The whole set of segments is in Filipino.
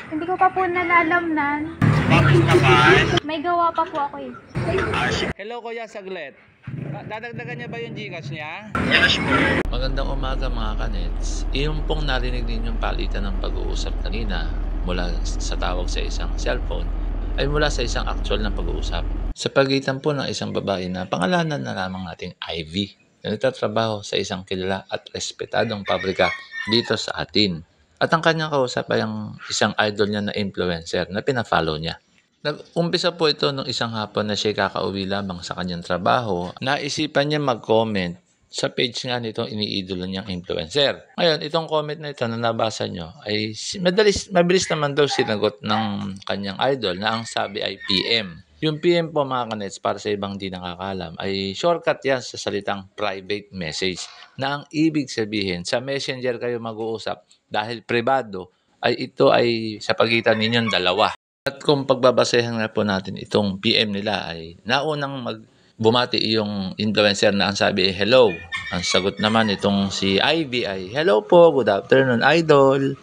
Hindi ko pa po nalalamnan. Bakit naman? May gawa pa po ako eh. Hello kuya, saglit. Dadagdagan niya ba yung Gcash niya? Yes po. Magandang umaga mga kanets. Iyong pong narinig ninyong palitan ng pag-uusap kanina mula sa tawag sa isang cellphone ay mula sa isang actual na pag-uusap. Sa pagitan po ng isang babae na pangalanan na lamang nating Ivy na nagtatrabaho sa isang kilala at respetadong pabrika dito sa atin. At ang kanyang kausap ay ang isang idol niya na influencer na pina-follow niya. Nag-umpisa po ito nung isang hapon na siya kakauwi lamang sa kanyang trabaho. Naisipan niya mag-comment sa page nga nitong iniidolo niyang influencer. Ngayon, itong comment na ito na nabasa nyo ay mabilis naman daw sinagot ng kanyang idol na ang sabi ay PM. Yung PM po mga kanets, para sa ibang di nakakalam, ay shortcut yan sa salitang private message na ang ibig sabihin sa messenger kayo mag-uusap dahil privado ay ito ay sa pagitan ninyong dalawa. At kung pagbabasehan nga po natin itong PM nila ay naunang bumati yung influencer na ang sabi ay hello. Ang sagot naman itong si Ivy ay hello po, good afternoon idol.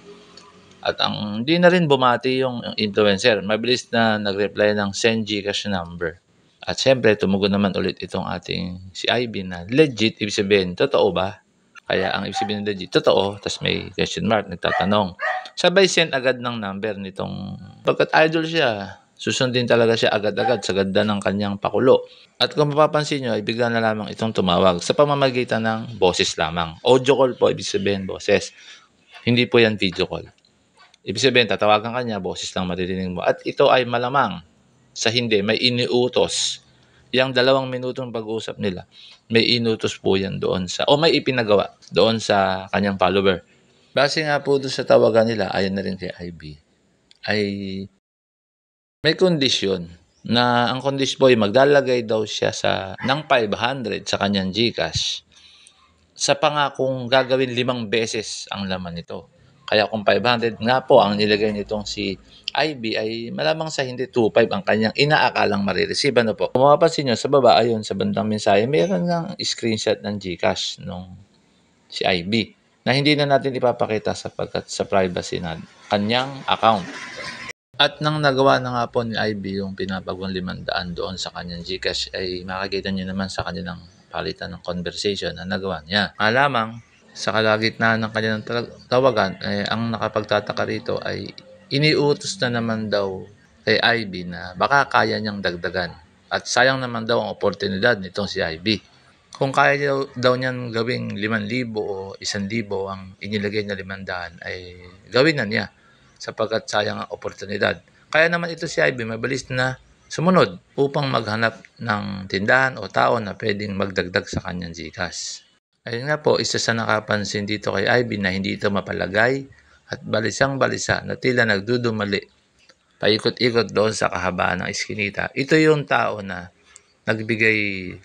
At ang di na rin bumati yung influencer. Mabilis na nag-reply ng send Gcash number. At syempre tumugon naman ulit itong ating si Ivy na legit, ibig sabihin, totoo ba? Kaya ang ibig sabihin ng legit, totoo. Tapos may question mark, nagtatanong. Sabay send agad ng number nitong, pagkat idol siya, susundin talaga siya agad-agad sa ganda ng kanyang pakulo. At kung mapapansin nyo, ay bigla na lamang itong tumawag sa pamamagitan ng boses lamang. Audio call po, ibig sabihin boses. Hindi po yan video call. Ibig sabihin, tatawagan ka niya, boses lang maririnig mo. At ito ay malamang sa hindi, may iniutos. Yang 2 minutong pag-uusap nila, may inutos po yan doon sa, o may ipinagawa doon sa kanyang follower. Base nga po doon sa tawagan nila, ayon na rin kay IB, ay may kondisyon na ang kondisyon po ay maglalagay daw siya ng 500 sa kanyang Gcash sa pangakong gagawin 5 beses ang laman nito. Kaya kung 500 nga po ang nilagay nitong si IB ay malamang sa hindi 2.5 ang kanyang inaakalang marireceive. Ano po? Kung mapapansin nyo sa baba, ayon sa bandang mensahe, mayroon ng screenshot ng Gcash nung si IB na hindi na natin ipapakita sapagkat sa privacy na kanyang account. At nang nagawa na nga po ni IB yung pinapagawang 500 doon sa kanyang Gcash ay makikita nyo naman sa kanilang palitan ng conversation na nagawa niya. Malamang sa kalagitnaan ng kanyang tawagan, ang nakapagtataka rito ay iniutos na naman daw kay IB na baka kaya niyang dagdagan. At sayang naman daw ang oportunidad nitong si IB. Kung kaya daw niyan gawing 5,000 o 1,000 ang inilagay na 500 ay gawin na niya sapagkat sayang ang oportunidad. Kaya naman ito si IB mabilis na sumunod upang maghanap ng tindahan o tao na pwedeng magdagdag sa kanyang Gcash. Ayun nga po, isa sa nakapansin dito kay IB na hindi ito mapalagay at balisang-balisa na tila nagdudumali paikot-ikot doon sa kahabaan ng iskinita. Ito yung tao na nagbigay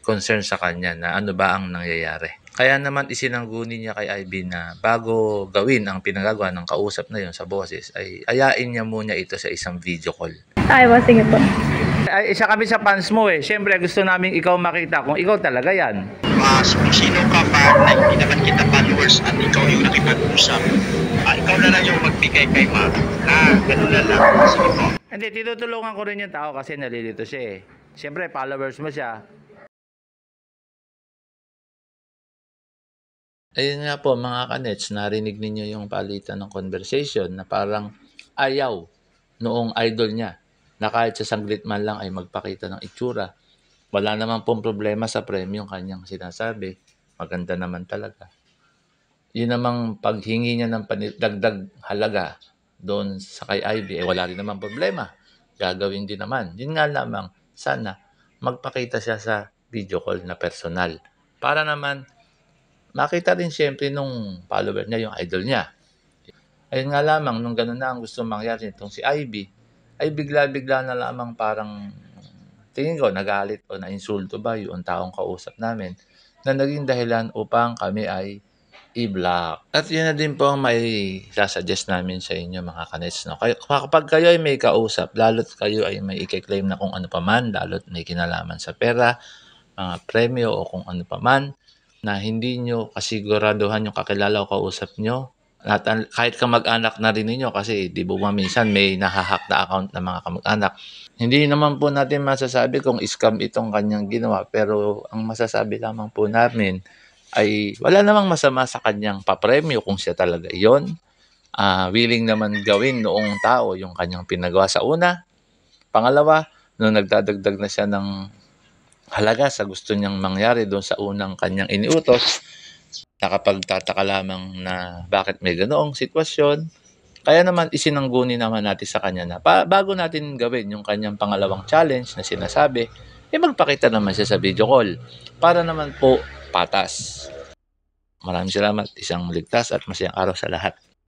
concern sa kanya na ano ba ang nangyayari. Kaya naman isinangguni niya kay IB na bago gawin ang pinagagawa ng kausap na yon sa boses ay ayain niya muna ito sa isang video call. Ay, sige po. Ay, isa kami sa fans mo eh. Siyempre gusto namin ikaw makita kung ikaw talaga yan. Mas kung sino ka pa na hindi naman kita followers at ikaw yung nakipag-usap, ikaw na lang yung magbigay kay Ma. Ganun na lang. Sige po. Hindi, tinutulungan ko rin yung tao kasi nalilito siya eh. Siyempre, followers mo siya. Ayun nga po mga kanets, narinig ninyo yung palitan ng conversation na parang ayaw noong idol niya na kahit sa saglit man lang ay magpakita ng itsura. Wala naman pong problema sa premyo kanyang sinasabi. Maganda naman talaga. Yun namang paghingi niya ng dagdag halaga doon sa kay Ivy, wala rin naman problema. Gagawin din naman. Yun nga lamang, sana magpakita siya sa video call na personal. Para naman makita rin siyempre nung follower niya, yung idol niya. Ayun nga lamang, nung gano'n na ang gusto mangyari nitong si Ivy, ay bigla-bigla na lamang parang tingin ko nagalit o nainsulto ba yung taong kausap namin na naging dahilan upang kami ay i-block. At yun na din po ang may sasuggest namin sa inyo mga kanets. No? Kapag kayo ay may kausap, lalo't kayo ay may i-claim na kung ano pa man, lalo't may kinalaman sa pera, mga premyo o kung ano pa man, na hindi nyo kasiguraduhan yung kakilala o kausap nyo Kahit kamag-anak na rin ninyo kasi di ba minsan may nahahack na account ng mga kamag-anak. Hindi naman po natin masasabi kung scam itong kanyang ginawa, pero ang masasabi lamang po namin ay wala namang masama sa kanyang papremyo kung siya talaga iyon. Willing naman gawin noong tao yung kanyang pinagawa sa una. Pangalawa, nung nagdadagdag na siya ng halaga sa gusto niyang mangyari doon sa unang kanyang iniutos, nakapagtataka lamang na bakit may ganoong sitwasyon. Kaya naman isinangguni naman natin sa kanya na bago natin gawin yung kanyang pangalawang challenge na sinasabi, magpakita naman siya sa video call para naman po patas. Maraming salamat. Isang ligtas at masayang araw sa lahat.